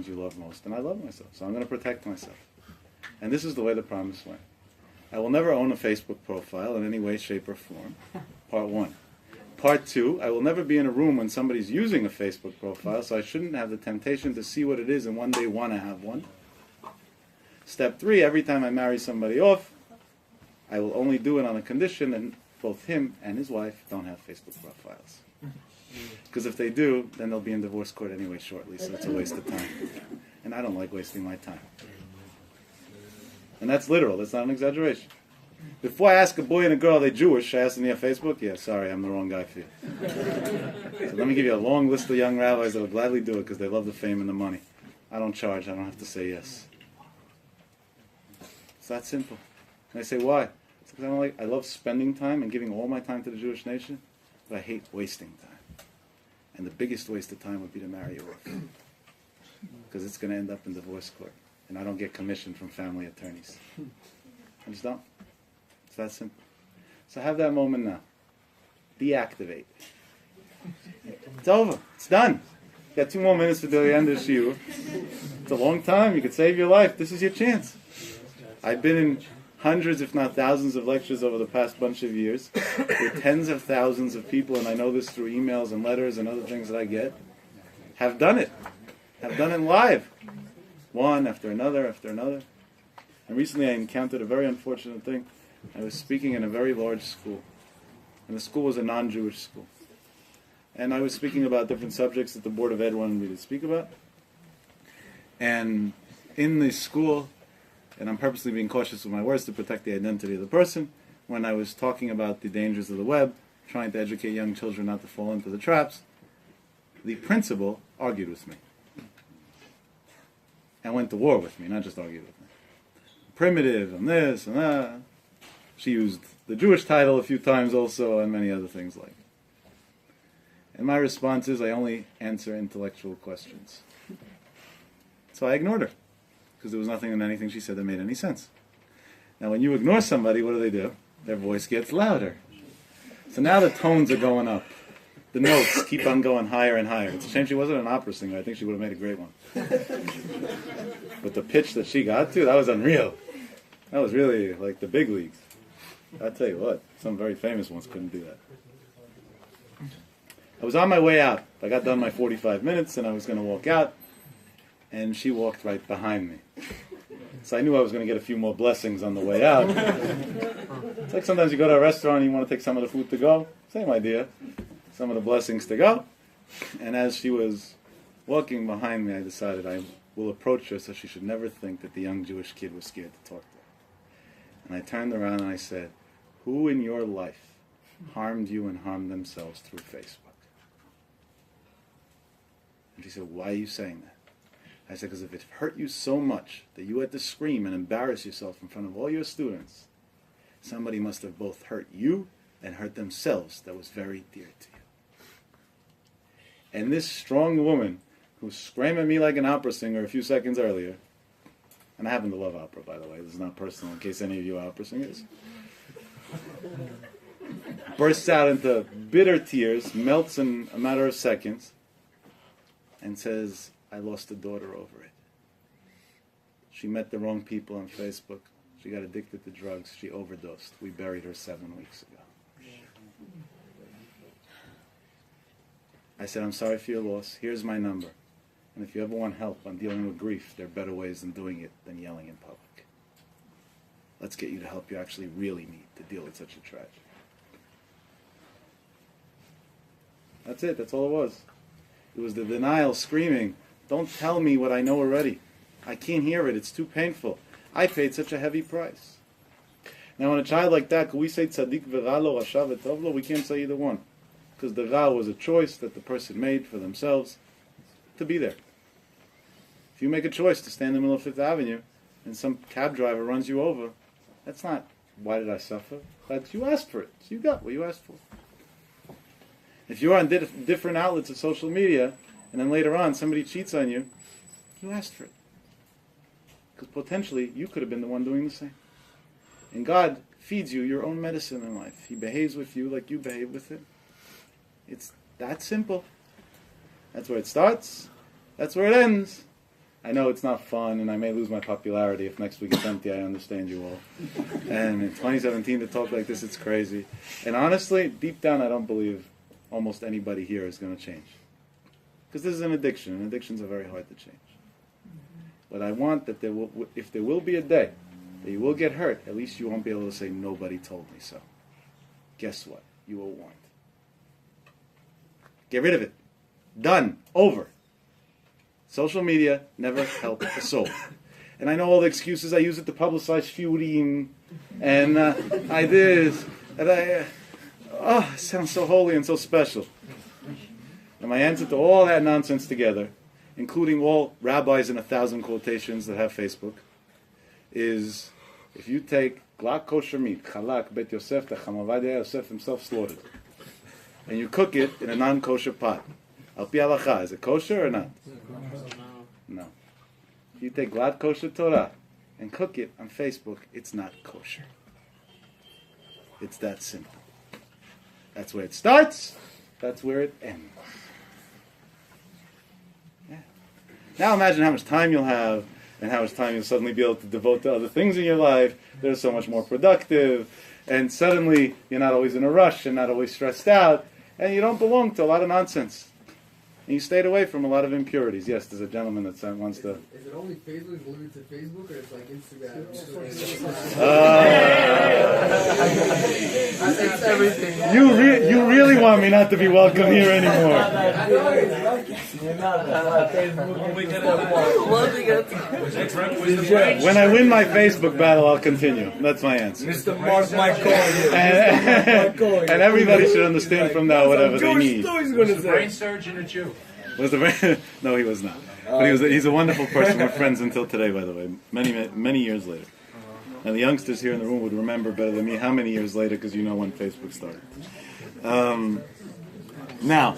things you love most, and I love myself, so I'm going to protect myself. And this is the way the promise went. I will never own a Facebook profile in any way, shape, or form. Part 1. Part 2, I will never be in a room when somebody's using a Facebook profile, so I shouldn't have the temptation to see what it is and one day want to have one. Step 3, every time I marry somebody off, I will only do it on a condition that both him and his wife don't have Facebook profiles. Because if they do, then they'll be in divorce court anyway shortly, so it's a waste of time. And I don't like wasting my time. And that's literal, that's not an exaggeration. Before I ask a boy and a girl, are they Jewish? I ask them, do you have Facebook? Yeah, sorry, I'm the wrong guy for you. So let me give you a long list of young rabbis that will gladly do it because they love the fame and the money. I don't charge, I don't have to say yes. It's that simple. And I say, why? It's because I love spending time and giving all my time to the Jewish nation, but I hate wasting time. And the biggest waste of time would be to marry her off. Because it's going to end up in divorce court. And I don't get commission from family attorneys. I just don't. It's that simple. So have that moment now. Deactivate. It's over. It's done. You got 2 more minutes to do the end of the shiur. It's a long time. You could save your life. This is your chance. I've been in hundreds, if not thousands, of lectures over the past bunch of years with tens of thousands of people, and I know this through emails and letters and other things that I get, have done it. Have done it live. One after another after another. And recently I encountered a very unfortunate thing. I was speaking in a very large school. And the school was a non-Jewish school. And I was speaking about different subjects that the Board of Ed wanted me to speak about. And in the school, and I'm purposely being cautious with my words to protect the identity of the person, when I was talking about the dangers of the web, trying to educate young children not to fall into the traps, the principal argued with me. And went to war with me, not just argued with me. Primitive, and this, and that. She used the Jewish title a few times also, and many other things like it. And my response is, I only answer intellectual questions. So I ignored her, because there was nothing in anything she said that made any sense. Now when you ignore somebody, what do? Their voice gets louder. So now the tones are going up. The notes keep on going higher and higher. It's a shame she wasn't an opera singer. I think she would have made a great one. But the pitch that she got to, that was unreal. That was really like the big leagues. I'll tell you what, some very famous ones couldn't do that. I was on my way out. I got done my 45 minutes and I was going to walk out. And she walked right behind me. So I knew I was going to get a few more blessings on the way out. It's like sometimes you go to a restaurant and you want to take some of the food to go. Same idea. Some of the blessings to go. And as she was walking behind me, I decided I will approach her so she should never think that the young Jewish kid was scared to talk to her. And I turned around and I said, who in your life harmed you and harmed themselves through Facebook? And she said, why are you saying that? I said, because if it hurt you so much that you had to scream and embarrass yourself in front of all your students, somebody must have both hurt you and hurt themselves that was very dear to you. And this strong woman who screamed at me like an opera singer a few seconds earlier, and I happen to love opera, by the way, this is not personal in case any of you are opera singers, bursts out into bitter tears, melts in a matter of seconds, and says, I lost a daughter over it. She met the wrong people on Facebook. She got addicted to drugs. She overdosed. We buried her 7 weeks ago. I said, I'm sorry for your loss. Here's my number. And if you ever want help on dealing with grief, there are better ways than doing it than yelling in public. Let's get you the help you actually really need to deal with such a tragedy. That's it. That's all it was. It was the denial screaming, don't tell me what I know already. I can't hear it. It's too painful. I paid such a heavy price. Now, when a child like that, could we say tzaddik v'ralo, rasha v'tovlo? We can't say either one. Because the ra was a choice that the person made for themselves to be there. If you make a choice to stand in the middle of Fifth Avenue and some cab driver runs you over, that's not, why did I suffer? That's, you asked for it. So you got what you asked for. If you're on different outlets of social media, and then later on somebody cheats on you, you asked for it. Because potentially you could have been the one doing the same. And God feeds you your own medicine in life. He behaves with you like you behave with Him. It's that simple. That's where it starts. That's where it ends. I know it's not fun, and I may lose my popularity if next week it's empty. I understand you all. And in 2017 to talk like this, it's crazy. And honestly, deep down, I don't believe almost anybody here is going to change. Because this is an addiction, and addictions are very hard to change. But I want that if there will be a day that you will get hurt, at least you won't be able to say, nobody told me so. Guess what? You were warned. Get rid of it. Done. Over. Social media never helped a soul. And I know all the excuses. I use it to publicize feuding, and I did, and it sounds so holy and so special. And my answer to all that nonsense together, including all rabbis in 1,000 quotations that have Facebook, is if you take glak kosher meat, chalak, bet Yosef, the Chamavadia Yosef himself slaughtered, and you cook it in a non-kosher pot, al pi halacha, is it kosher or not? No. If you take glad kosher Torah and cook it on Facebook, it's not kosher. It's that simple. That's where it starts. That's where it ends. Yeah. Now imagine how much time you'll have and how much time you'll suddenly be able to devote to other things in your life. They're so much more productive. And suddenly you're not always in a rush and not always stressed out. And you don't belong to a lot of nonsense. And you stayed away from a lot of impurities. Yes, there's a gentleman that wants to... Is it only Facebook? Is it limited to Facebook, or it's like Instagram? It's everything. You really want me not to be welcome here anymore. When I win my Facebook battle, I'll continue. That's my answer. Mr. Mark Michael. And everybody should understand from now whatever they need. Was the brain surgeon a Jew? No, he was not. But he's a wonderful person. We're friends until today, by the way, many years later. And the youngsters here in the room would remember better than me how many years later, because you know when Facebook started. Now,